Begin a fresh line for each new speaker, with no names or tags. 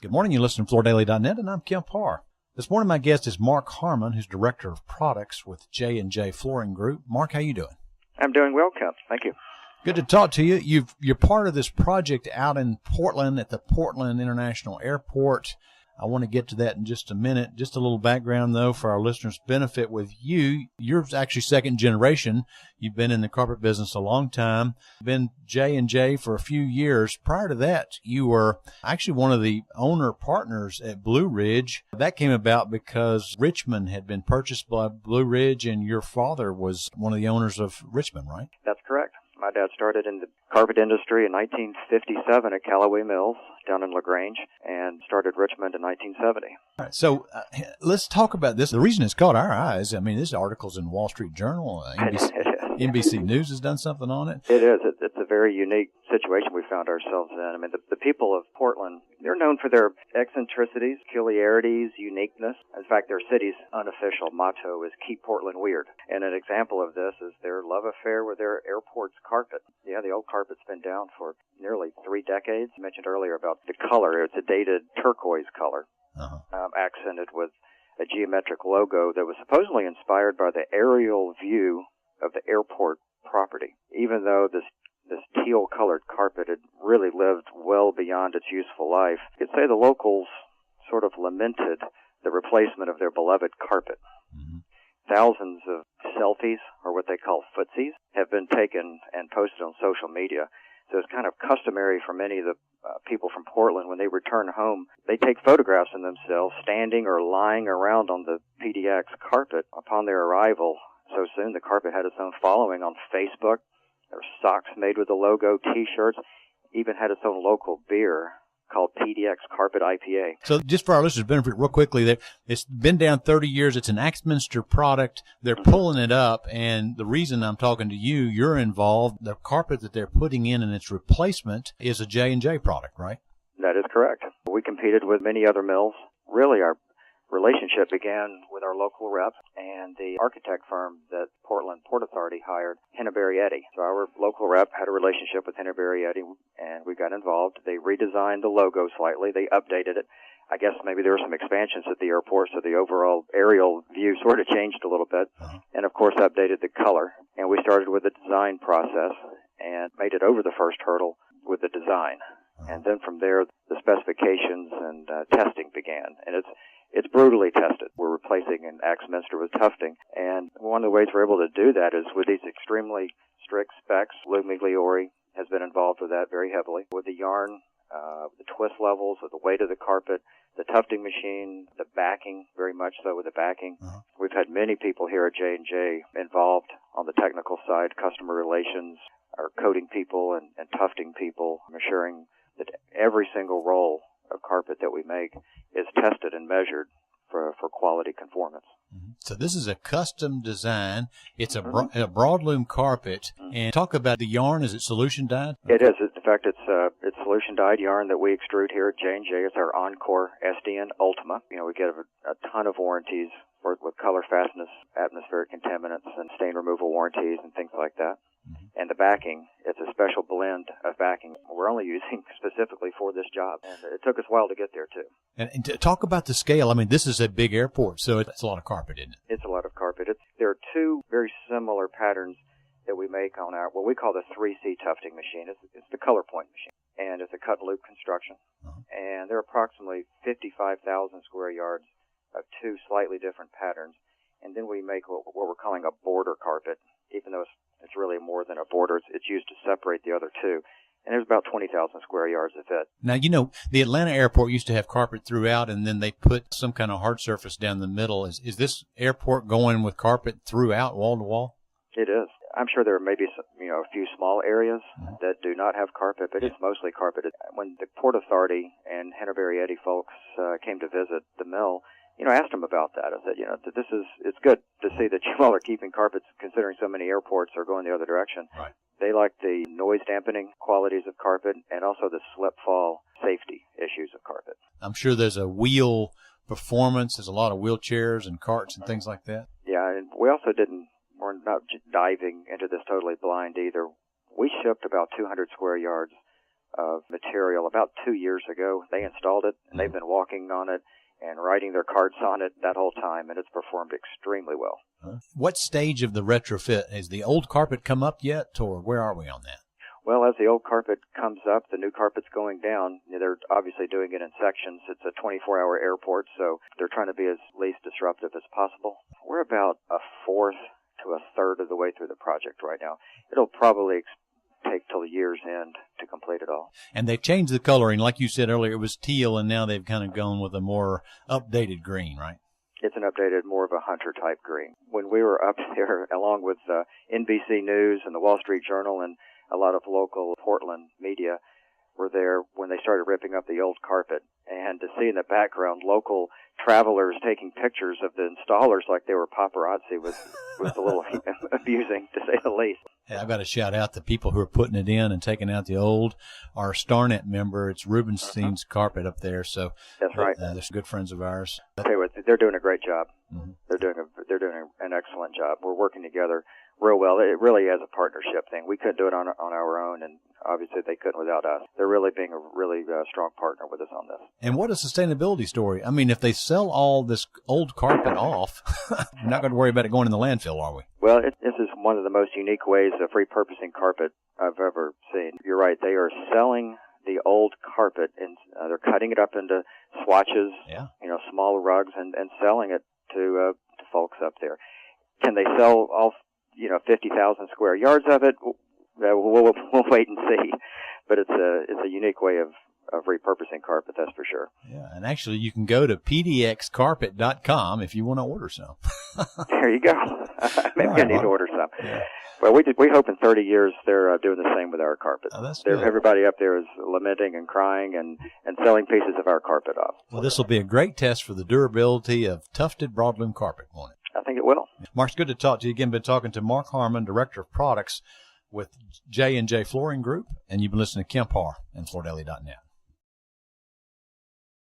Good morning. You listen to FloorDaily.net, and I'm Kim Parr. This morning, my guest is Mark Harman, who's Director of Products with J&J Flooring Group. Mark, how you doing?
I'm doing well, Kim. Thank you.
Good to talk to you. You're part of this project out in Portland at the Portland International Airport. I want to get to that in just a minute. Just a little background, though, for our listeners' benefit with you. You're actually second generation. You've been in the carpet business a long time. Been J&J for a few years. Prior to that, you were actually one of the owner partners at Blue Ridge. That came about because Richmond had been purchased by Blue Ridge, and your father was one of the owners of Richmond, right?
That's correct. My dad started in the carpet industry in 1957 at Callaway Mills down in LaGrange and started Richmond in 1970.
All right, so let's talk about this. The reason it's caught our eyes, I mean, this article's in Wall Street Journal. NBC News has done something on it.
It is. It's a very unique situation we found ourselves in. I mean, the people of Portland, they're known for their eccentricities, peculiarities, uniqueness. In fact, their city's unofficial motto is Keep Portland Weird. And an example of this is their love affair with their airport's carpet. Yeah, the old carpet's been down for nearly 3 decades. I mentioned earlier about the color. It's a dated turquoise color, accented with a geometric logo that was supposedly inspired by the aerial view of the airport property. Even though this teal-colored carpet had really lived well beyond its useful life, you could say the locals sort of lamented the replacement of their beloved carpet. Mm-hmm. Thousands of selfies, or what they call footsies, have been taken and posted on social media. So it's kind of customary for many of the people from Portland, when they return home, they take photographs of themselves standing or lying around on the PDX carpet upon their arrival. So soon the carpet had its own following on Facebook. There were socks made with the logo, T-shirts, even had its own local beer called PDX Carpet IPA.
So just for our listeners' benefit, real quickly, it's been down 30 years. It's an Axminster product. They're pulling it up, and the reason I'm talking to you, you're involved. The carpet that they're putting in and its replacement is a J&J product, right?
That is correct. We competed with many other mills. Really, our relationship began with our local rep and the architect firm that Portland Port Authority hired, Henneberry Eddy. So our local rep had a relationship with Henneberry Eddy, and we got involved. They redesigned the logo slightly. They updated it. I guess maybe there were some expansions at the airport, so the overall aerial view sort of changed a little bit. And, of course, updated the color. And we started with the design process and made it over the first hurdle with the design. And then from there, the specifications and testing began. And it's brutally tested. We're replacing an Axminster with tufting, and one of the ways we're able to do that is with these extremely strict specs. Lou Migliore has been involved with that very heavily, with the yarn, the twist levels, with the weight of the carpet, the tufting machine, the backing, very much so with the backing. We've had many people here at J&J involved on the technical side, customer relations, our coating people and tufting people, assuring that every single roll of carpet that we make is tested and measured for quality conformance.
So this is a custom design. It's a broadloom carpet. And talk about the yarn. Is it solution dyed?
It is. In fact, it's solution dyed yarn that we extrude here at J&J. It's our Encore SDN Ultima. You know, we get a ton of warranties with color fastness, atmospheric contaminants, and stain removal warranties and things like that. And the backing, it's a special blend of backing we're only using specifically for this job. And it took us a while to get there, too.
And to talk about the scale, I mean, this is a big airport, so it's a lot of carpet, isn't it?
It's a lot of carpet. There are 2 very similar patterns that we make on our, what we call the 3C tufting machine. It's the color point machine, and it's a cut loop construction. And there are approximately 55,000 square yards of 2 slightly different patterns. And then we make what we're calling a border carpet, even though it's really more than a border. It's used to separate the other 2. And there's about 20,000 square yards of it.
Now, you know, the Atlanta airport used to have carpet throughout, and then they put some kind of hard surface down the middle. Is this airport going with carpet throughout, wall to wall?
It is. I'm sure there may be a few small areas that do not have carpet, but it's mostly carpeted. When the Port Authority and Henneberry Eddy folks came to visit the mill, I asked them about that. I said, it's good to see that you all are keeping carpets, considering so many airports are going the other direction.
Right.
They like the noise dampening qualities of carpet and also the slip fall safety issues of carpet.
I'm sure there's a wheel performance. There's a lot of wheelchairs and carts and things like that.
Yeah, and we also we're not diving into this totally blind either. We shipped about 200 square yards of material about 2 years ago. They installed it, and they've been walking on it and riding their carts on it that whole time, and it's performed extremely well.
What stage of the retrofit? Has the old carpet come up yet, or where are we on that?
Well, as the old carpet comes up, the new carpet's going down. They're obviously doing it in sections. It's a 24-hour airport, so they're trying to be as least disruptive as possible. We're about a fourth to a third of the way through the project right now. It'll probably take till the year's end to complete it all.
And they've changed the coloring. Like you said earlier, it was teal, and now they've kind of gone with a more updated green, right?
It's an updated, more of a hunter-type green. When we were up there, along with NBC News and the Wall Street Journal and a lot of local Portland media were there when they started ripping up the old carpet. And to see in the background local travelers taking pictures of the installers like they were paparazzi was a little amusing, to say the least.
Hey, I've got to shout out the people who are putting it in and taking out the old. Our StarNet member, it's Rubenstein's carpet up there. So
that's right.
They're good friends of ours.
I'll tell you what, they're doing a great job.
Mm-hmm.
They're doing an excellent job. We're working together real well. It really is a partnership thing. We couldn't do it on our own, and obviously they couldn't without us. They're really being a really strong partner with us on this.
And what a sustainability story. I mean, if they sell all this old carpet off, we're not going to worry about it going in the landfill, are we?
Well, this is one of the most unique ways of repurposing carpet I've ever seen. You're right. They are selling the old carpet, and they're cutting it up into swatches, small rugs, and selling it to folks up there. Can they sell all 50,000 square yards of it? We'll wait and see. But it's a unique way of repurposing carpet, that's for sure.
Yeah, and actually you can go to pdxcarpet.com if you want to order some.
There you go. Maybe I need to order some. Yeah. Well, we hope in 30 years they're doing the same with our carpet.
Oh, that's good.
Everybody up there is lamenting and crying and selling pieces of our carpet off.
Well, this will be a great test for the durability of tufted broadloom carpet, won't it?
I think it will.
Mark, it's good to talk to you again. Been talking to Mark Harman, Director of Products with J&J Flooring Group, and you've been listening to Kemp Harr and FloorDaily.net.